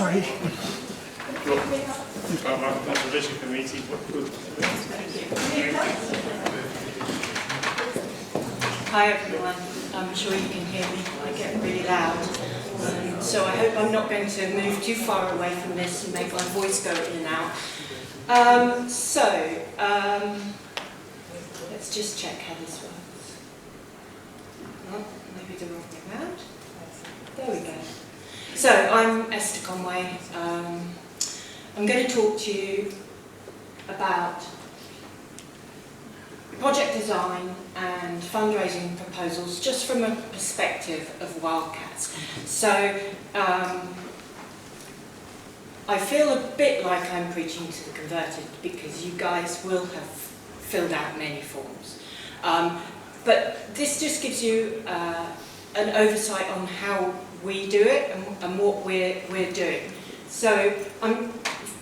sorry. Conservation Committee. Hi everyone, I'm sure you can hear me. I get really loud. So I hope I'm not going to move too far away from this and make my voice go in and out. Let's just check how this works. Oh, maybe the wrong way around. There we go. So I'm Esther Conway. I'm going to talk to you about project design and fundraising proposals just from a perspective of Wildcats. So I feel a bit like I'm preaching to the converted because you guys will have filled out many forms. But this just gives you an oversight on how we do it and what we're doing. So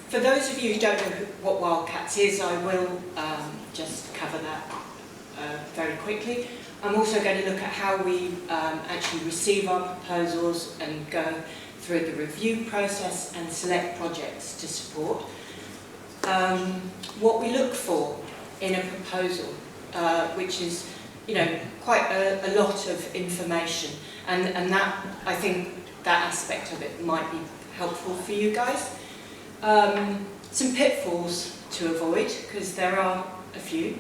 for those of you who don't know what Wildcats is, I will just cover that very quickly. I'm also going to look at how we actually receive our proposals and go through the review process and select projects to support. What we look for in a proposal, which is, quite a lot of information, and that, I think, that aspect of it might be helpful for you guys. Some pitfalls to avoid, because there are a few,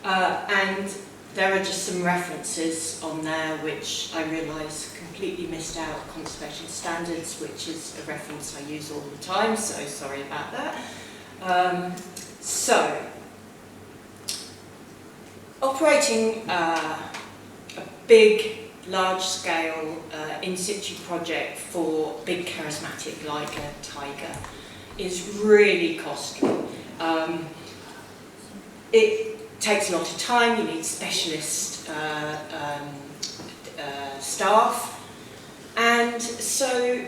and there are just some references on there which I realise completely missed out. Conservation standards, which is a reference I use all the time, so sorry about that. Operating a big, large-scale in-situ project for big charismatic like a tiger is really costly. It takes a lot of time. You need specialist staff, and so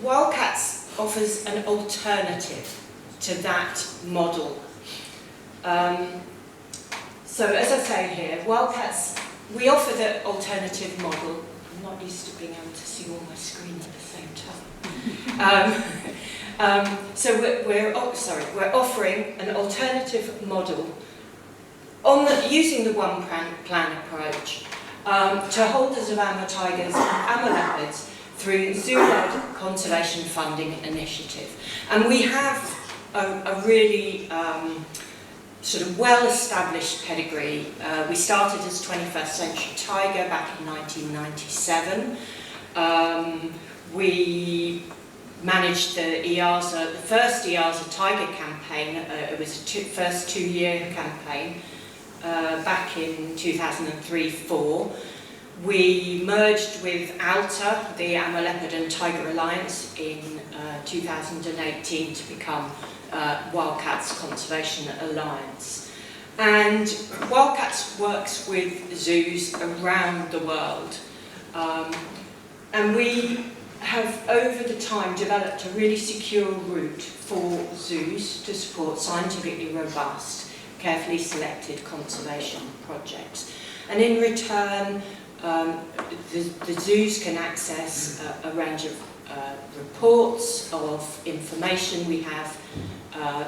Wildcats offers an alternative to that model. So as I say here, Wildcats, we offer the alternative model. I'm not used to being able to see all my screen at the same time. So we're offering an alternative model using the one plan approach to holders of amur tigers and amur leopards through zoo-led conservation funding initiative. And we have a really sort of well-established pedigree. We started as 21st Century Tiger back in 1997. We managed the first EASA Tiger campaign. It was a first two-year campaign back in 2003-04. We merged with ALTA, the Amur Leopard and Tiger Alliance, in 2018 to become Wildcats Conservation Alliance. And Wildcats works with zoos around the world. And we have over the time developed a really secure route for zoos to support scientifically robust, carefully selected conservation projects. And in return, the zoos can access a range of reports, of information. We have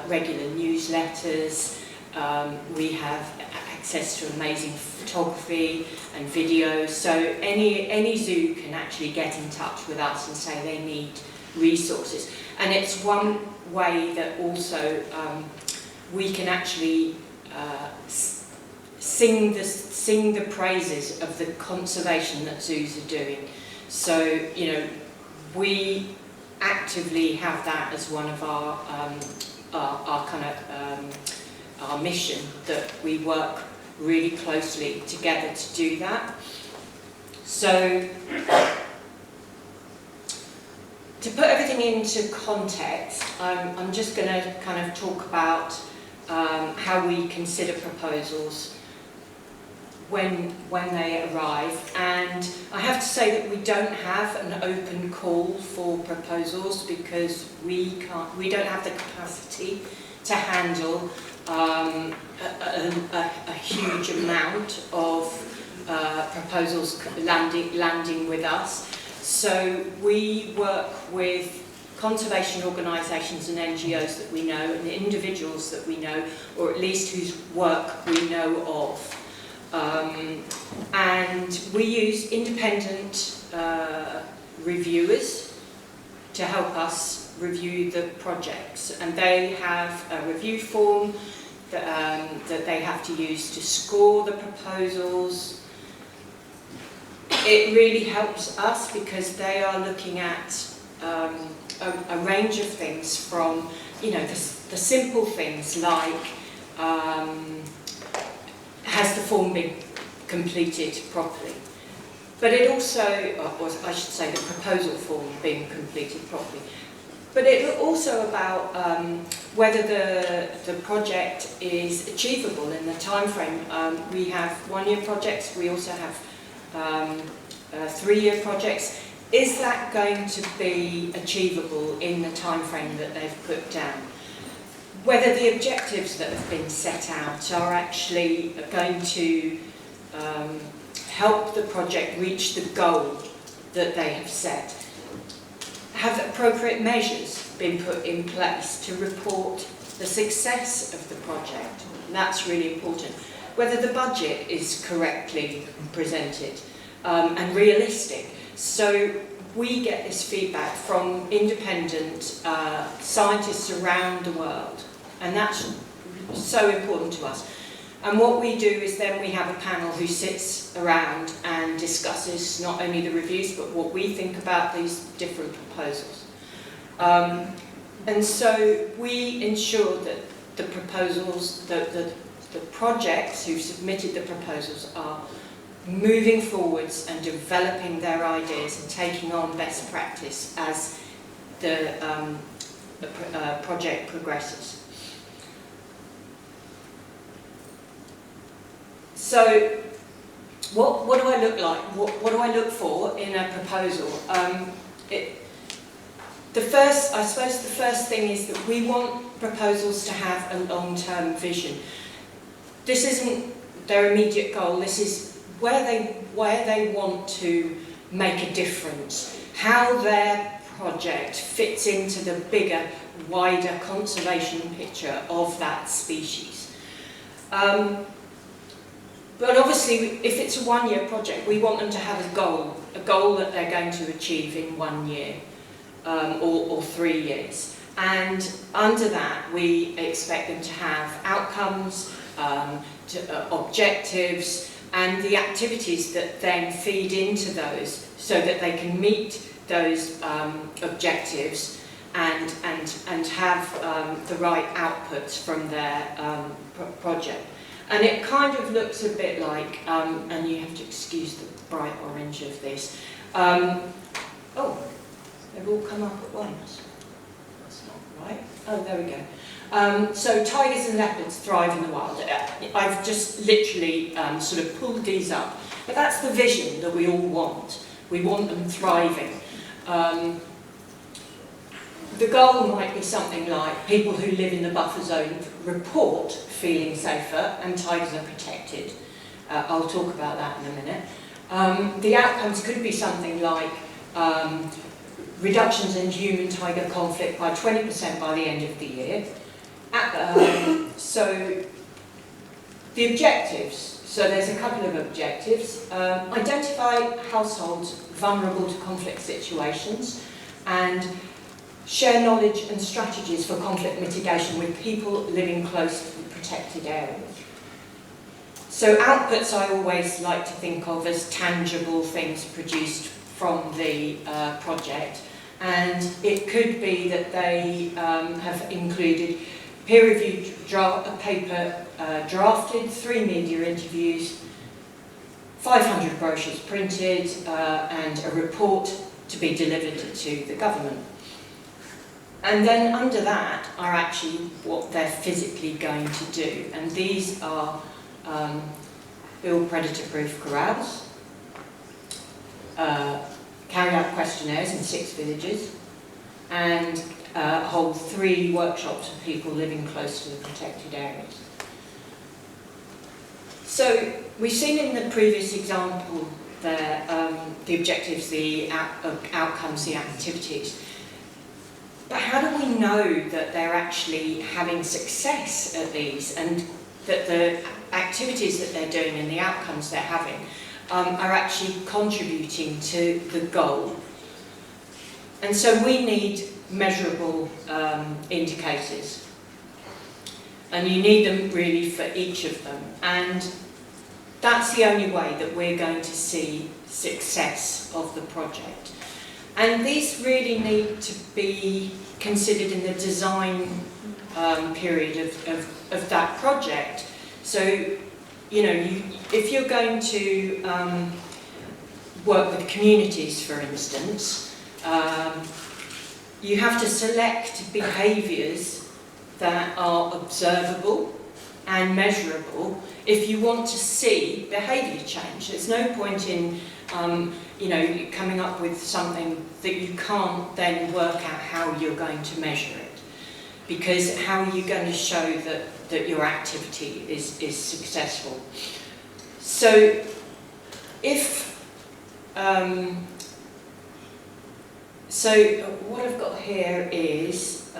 regular newsletters, we have access to amazing photography and video, so any zoo can actually get in touch with us and say they need resources. And it's one way that also we can actually sing the praises of the conservation that zoos are doing. So, we actively have that as one of our our mission, that we work really closely together to do that. So, to put everything into context, I'm just going to kind of talk about how we consider proposals when they arrive, and I have to say that we don't have an open call for proposals because we don't have the capacity to handle a huge amount of proposals landing with us. So we work with conservation organisations and NGOs that we know, and individuals that we know, or at least whose work we know of. And we use independent reviewers to help us review the projects, and they have a review form that they have to use to score the proposals. It really helps us because they are looking at a range of things from, you know, the simple things like has the form been completed properly? But it also, or I should say the proposal form being completed properly. But it's also about whether the project is achievable in the time frame. We have one-year projects, we also have 3-year projects. Is that going to be achievable in the time frame that they've put down? Whether the objectives that have been set out are actually going to help the project reach the goal that they have set. Have appropriate measures been put in place to report the success of the project? And that's really important. Whether the budget is correctly presented and realistic. So we get this feedback from independent scientists around the world, and that's so important to us. And what we do is then we have a panel who sits around and discusses not only the reviews but what we think about these different proposals. And so we ensure that the proposals, the projects who've submitted the proposals are moving forwards and developing their ideas and taking on best practice as the project progresses. So, what do I look like? What do I look for in a proposal? I suppose the first thing is that we want proposals to have a long-term vision. This isn't their immediate goal. This is where they want to make a difference, how their project fits into the bigger, wider conservation picture of that species. But obviously, if it's a one-year project, we want them to have a goal that they're going to achieve in 1 year or 3 years. And under that, we expect them to have outcomes, objectives, and the activities that then feed into those so that they can meet those objectives and have the right outputs from their project. And it kind of looks a bit like, and you have to excuse the bright orange of this. Oh, they've all come up at once. That's not right. Oh, there we go. So tigers and leopards thrive in the wild. I've just literally sort of pulled these up. But that's the vision that we all want. We want them thriving. The goal might be something like people who live in the buffer zone report feeling safer and tigers are protected. I'll talk about that in a minute. The outcomes could be something like reductions in human-tiger conflict by 20% by the end of the year. So the objectives, so there's a couple of objectives. Identify households vulnerable to conflict situations and share knowledge and strategies for conflict mitigation with people living close to the protected areas. So outputs I always like to think of as tangible things produced from the project, and it could be that they have included peer-reviewed paper drafted, 3 media interviews, 500 brochures printed, and a report to be delivered to the government. And then under that are actually what they're physically going to do. And these are build predator-proof corrals, carry out questionnaires in 6 villages, and hold 3 workshops for people living close to the protected areas. So we've seen in the previous example the objectives, the outcomes, the activities. But how do we know that they're actually having success at these, and that the activities that they're doing and the outcomes they're having are actually contributing to the goal? And so we need measurable indicators. And you need them really for each of them. And that's the only way that we're going to see success of the project. And these really need to be considered in the design period of that project. So, you know, if you're going to work with communities, for instance, you have to select behaviours that are observable and measurable if you want to see behaviour change. There's no point in you know, coming up with something that you can't then work out how you're going to measure it. Because how are you going to show that your activity is successful? So if so what I've got here is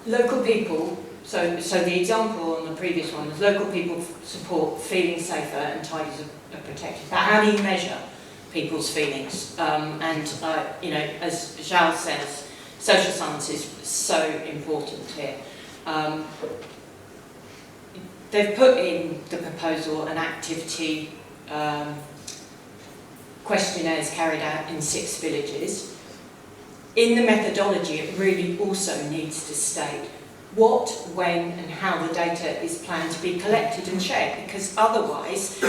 local people. So the example on the previous one is local people support feeling safer and tigers are protected. But how do you measure people's feelings? You know, as Zhao says, social science is so important here. They've put in the proposal an activity questionnaires carried out in 6 villages. In the methodology, it really also needs to state what, when and how the data is planned to be collected and shared, because otherwise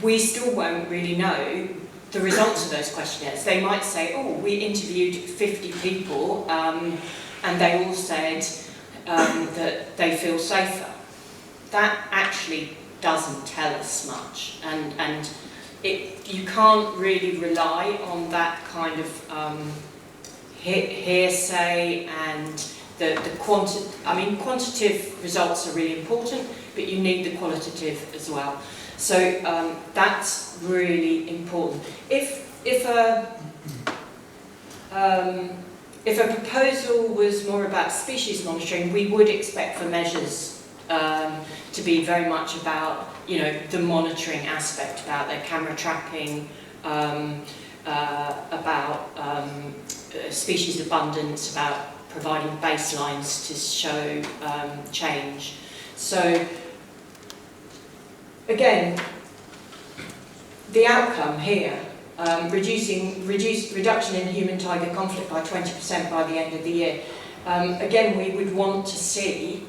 we still won't really know the results of those questionnaires. They might say, oh, we interviewed 50 people and they all said that they feel safer. That actually doesn't tell us much, and you can't really rely on that kind of hearsay and quantitative results are really important, but you need the qualitative as well. So that's really important. If a proposal was more about species monitoring, we would expect for measures to be very much about, you know, the monitoring aspect, about their camera trapping, about species abundance, about providing baselines to show change. So again, the outcome here, reduction in human-tiger conflict by 20% by the end of the year. Again, we would want to see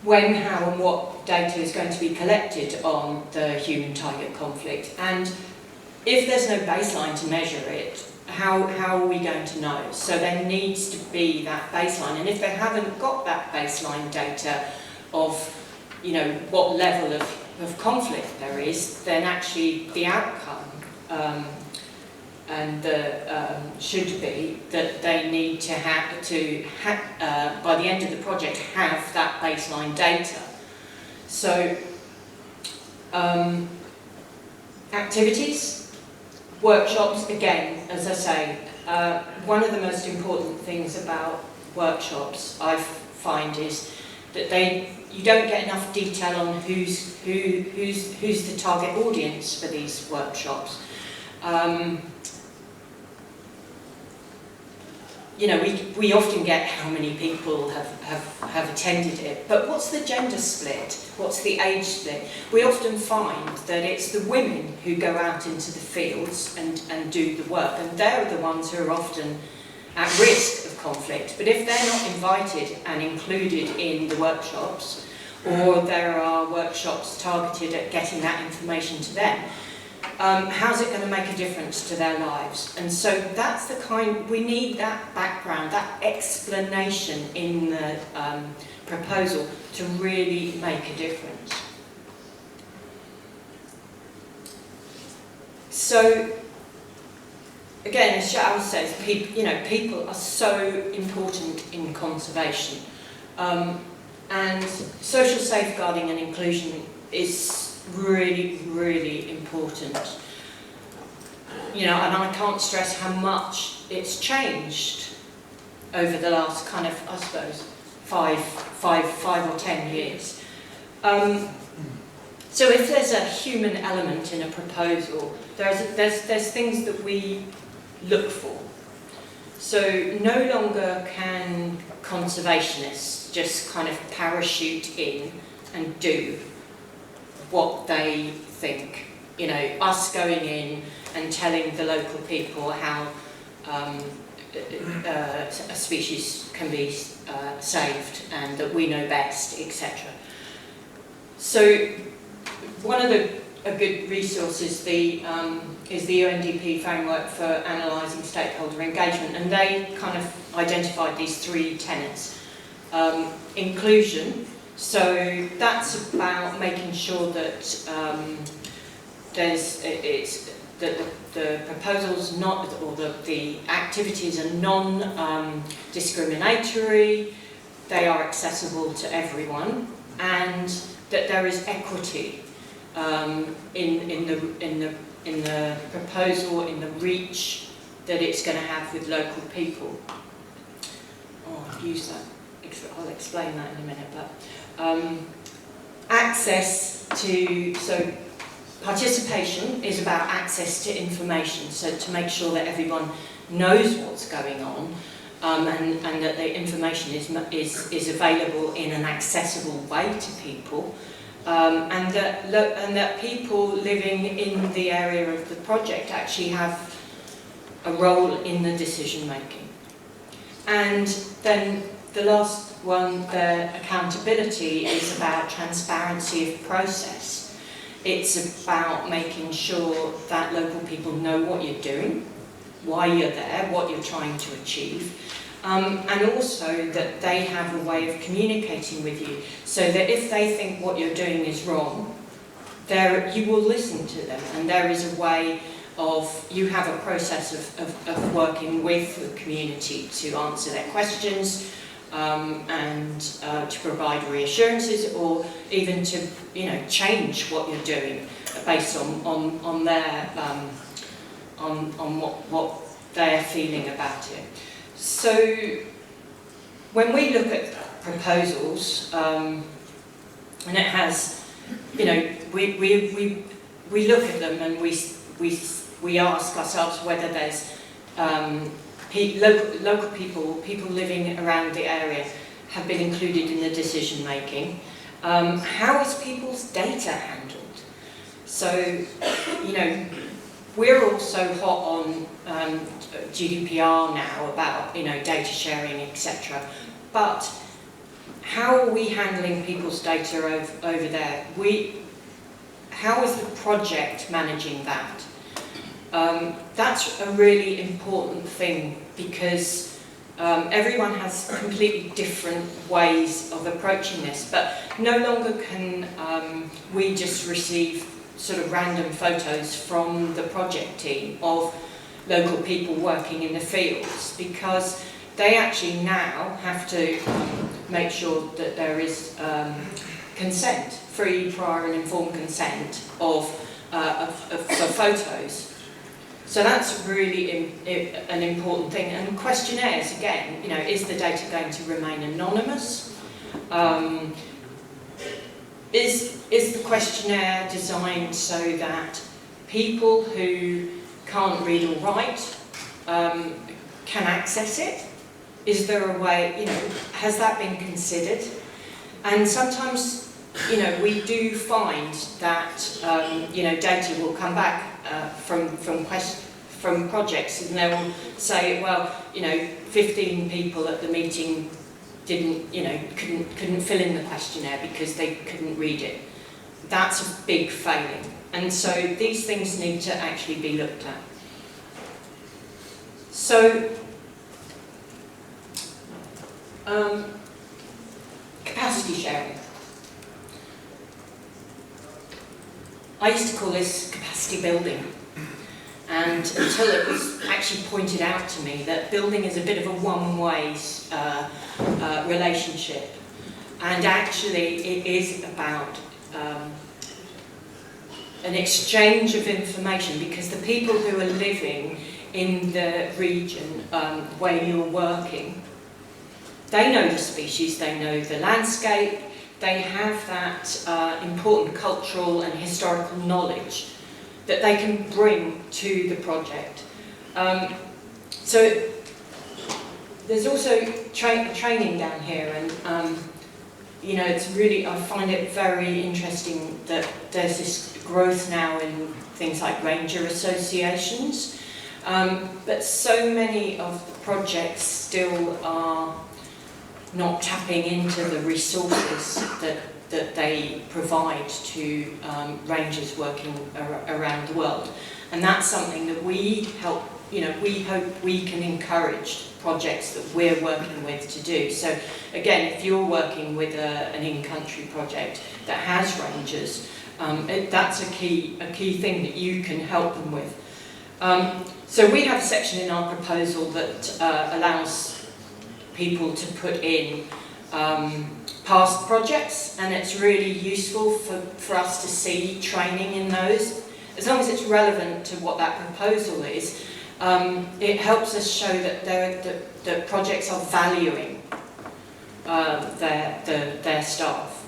when, how and what data is going to be collected on the human-tiger conflict. And if there's no baseline to measure it, how are we going to know? So there needs to be that baseline. And if they haven't got that baseline data of, you know, what level of conflict there is, then actually the outcome should be that they need to by the end of the project, have that baseline data. So activities, workshops, again, as I say, one of the most important things about workshops I find is that you don't get enough detail on who's the target audience for these workshops. You know, we often get how many people have attended it, but what's the gender split? What's the age split? We often find that it's the women who go out into the fields and do the work, and they're the ones who are often at risk of conflict. But if they're not invited and included in the workshops, or there are workshops targeted at getting that information to them, how's it going to make a difference to their lives? And so that's the kind, we need that background, that explanation in the proposal to really make a difference. So, again, as Zhao says, people are so important in conservation. And social safeguarding and inclusion is really, really important. You know, and I can't stress how much it's changed over the last kind of, I suppose, five or 10 years. So if there's a human element in a proposal, there's things that we look for. So no longer can conservationists just kind of parachute in and do what they think. You know, us going in and telling the local people how a species can be saved and that we know best, etc. So one of a good resource is the UNDP framework for analysing stakeholder engagement, and they kind of identified these 3 tenets. Inclusion, so that's about making sure that the proposals or the activities are non-discriminatory, they are accessible to everyone, and that there is equity in the proposal, in the reach that it's going to have with local people. I'll use that. I'll explain that in a minute. But access to, so participation is about access to information. So to make sure that everyone knows what's going on, and that the information is available in an accessible way to people. And that people living in the area of the project actually have a role in the decision making. And then the last one, the accountability, is about transparency of process. It's about making sure that local people know what you're doing, why you're there, what you're trying to achieve. And also that they have a way of communicating with you, so that if they think what you're doing is wrong, you will listen to them, and there is a way of, you have a process of working with the community to answer their questions, and to provide reassurances, or even to, you know, change what you're doing based on their on what they're feeling about it. So when we look at proposals, and it has, you know, we look at them and we ask ourselves whether there's local people living around the area have been included in the decision making. How is people's data handled? So, you know, we're also hot on GDPR now about, you know, data sharing, etc. But how are we handling people's data over there? How is the project managing that? That's a really important thing, because everyone has completely different ways of approaching this, but no longer can we just receive sort of random photos from the project team of local people working in the fields, because they actually now have to make sure that there is consent, free, prior and informed consent for photos. So that's really an important thing. And questionnaires, again, you know, is the data going to remain anonymous? Is the questionnaire designed so that people who can't read or write can access it? Is there a way, you know, has that been considered? And sometimes, you know, we do find that, you know, data will come back from projects, and they will say, well, you know, 15 people at the meeting didn't, you know, couldn't fill in the questionnaire because they couldn't read it. That's a big failing. And so these things need to actually be looked at. So, capacity sharing. I used to call this capacity building, and until it was actually pointed out to me that building is a bit of a one-way relationship, And actually it is about an exchange of information, because the people who are living in the region where you're working, they know the species, they know the landscape, they have that important cultural and historical knowledge that they can bring to the project. So there's also training down here, and you know, it's really, I find it very interesting that there's this growth now in things like ranger associations, but so many of the projects still are not tapping into the resources that they provide to rangers working around the world. And that's something that we help, you know, we hope we can encourage projects that we're working with to do. So again, if you're working with an in-country project that has rangers, that's a key thing that you can help them with. So we have a section in our proposal that allows people to put in past projects, and it's really useful for us to see training in those. As long as it's relevant to what that proposal is, it helps us show that that projects are valuing their staff.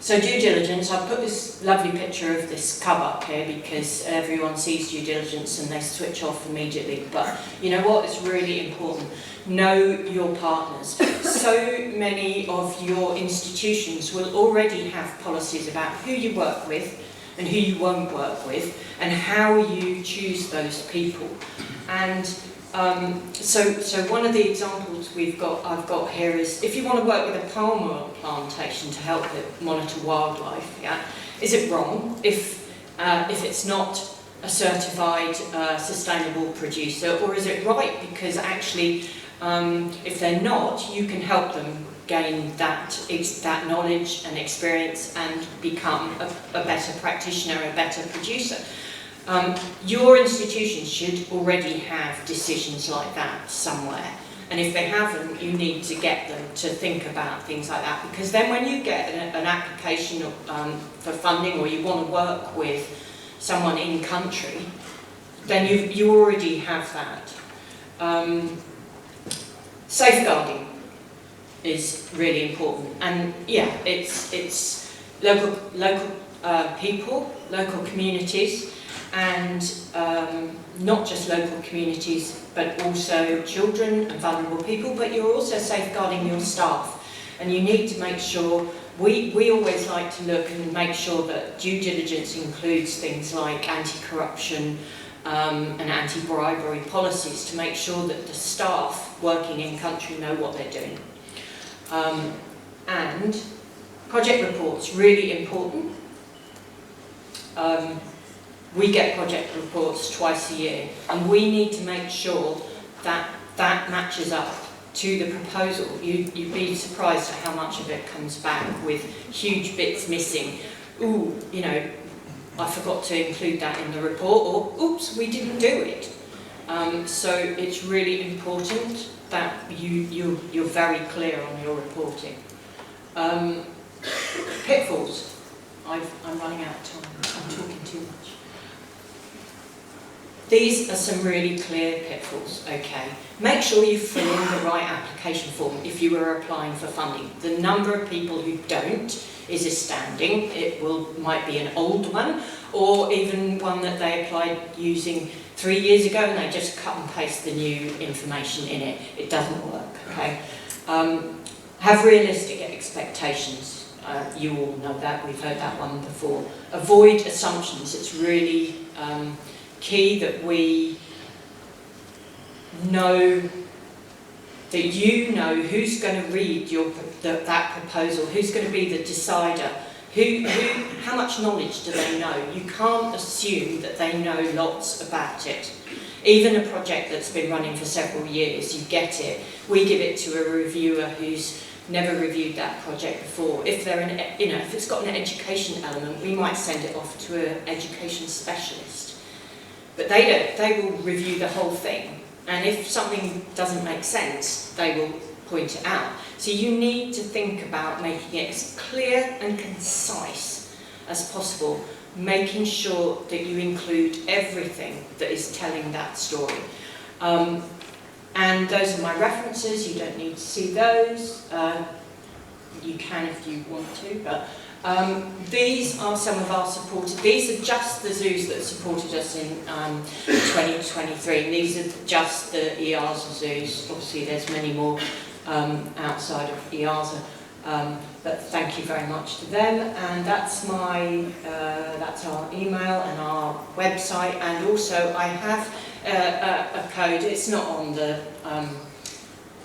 So due diligence, I've put this lovely picture of this cub up here because everyone sees due diligence and they switch off immediately. But you know what? It's really important. Know your partners. So many of your institutions will already have policies about who you work with and who you won't work with, and how you choose those people. And so one of the examples I've got here is, if you want to work with a palm oil plantation to help it monitor wildlife, yeah, is it wrong if it's not a certified sustainable producer, or is it right because actually if they're not, you can help them gain that knowledge and experience and become a better practitioner, a better producer. Your institution should already have decisions like that somewhere, and if they haven't, you need to get them to think about things like that, because then when you get an application for funding, or you want to work with someone in country, then you already have that. Safeguarding is really important, and yeah, it's local people, local communities, and not just local communities, but also children and vulnerable people. But you're also safeguarding your staff, and you need to make sure. We always like to look and make sure that due diligence includes things like anti-corruption and anti-bribery policies, to make sure that the staff working in country know what they're doing. And project reports, really important. We get project reports twice a year, and we need to make sure that that matches up to the proposal. You'd be surprised at how much of it comes back with huge bits missing. Ooh, you know, I forgot to include that in the report, or oops, we didn't do it. So it's really important that you're very clear on your reporting. Pitfalls. I'm running out of time. I'm talking too much. These are some really clear pitfalls, okay? Make sure you fill in the right application form if you are applying for funding. The number of people who don't is astounding. It might be an old one, or even one that they applied using 3 years ago and they just cut and paste the new information in it. It doesn't work, okay? Have realistic expectations. You all know that, we've heard that one before. Avoid assumptions. It's really key that we know, that you know who's going to read that proposal, who's going to be the decider, how much knowledge do they know. You can't assume that they know lots about it. Even a project that's been running for several years, you get it. We give it to a reviewer who's never reviewed that project before. If if it's got an education element, we might send it off to an education specialist. But they don't. They will review the whole thing, and if something doesn't make sense, they will point it out. So you need to think about making it as clear and concise as possible, making sure that you include everything that is telling that story. And those are my references. You don't need to see those. You can if you want to, but these are some of our supported. These are just the zoos that supported us in 2023. And these are just the EASA zoos. Obviously, there's many more outside of EASA. But thank you very much to them, and that's our email and our website, and also I have a code. It's not on the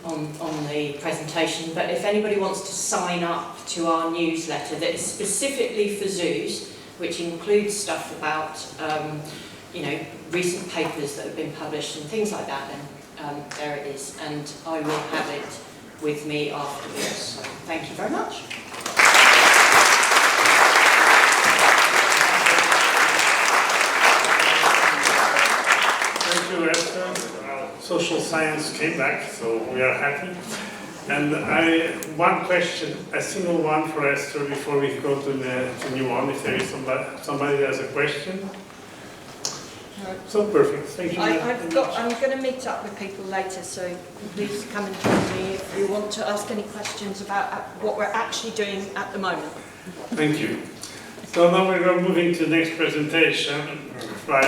on the presentation, but if anybody wants to sign up to our newsletter that is specifically for zoos, which includes stuff about recent papers that have been published and things like that, then there it is, and I will have it with me afterwards. So thank you very much. Thank you, Esther. Social science came back, so we are happy. And one question, a single one for Esther before we go to the new one, if there is somebody that has a question. So perfect, thank you. I'm going to meet up with people later, so please come and join me if you want to ask any questions about what we're actually doing at the moment. Thank you. So now we're moving to the next presentation.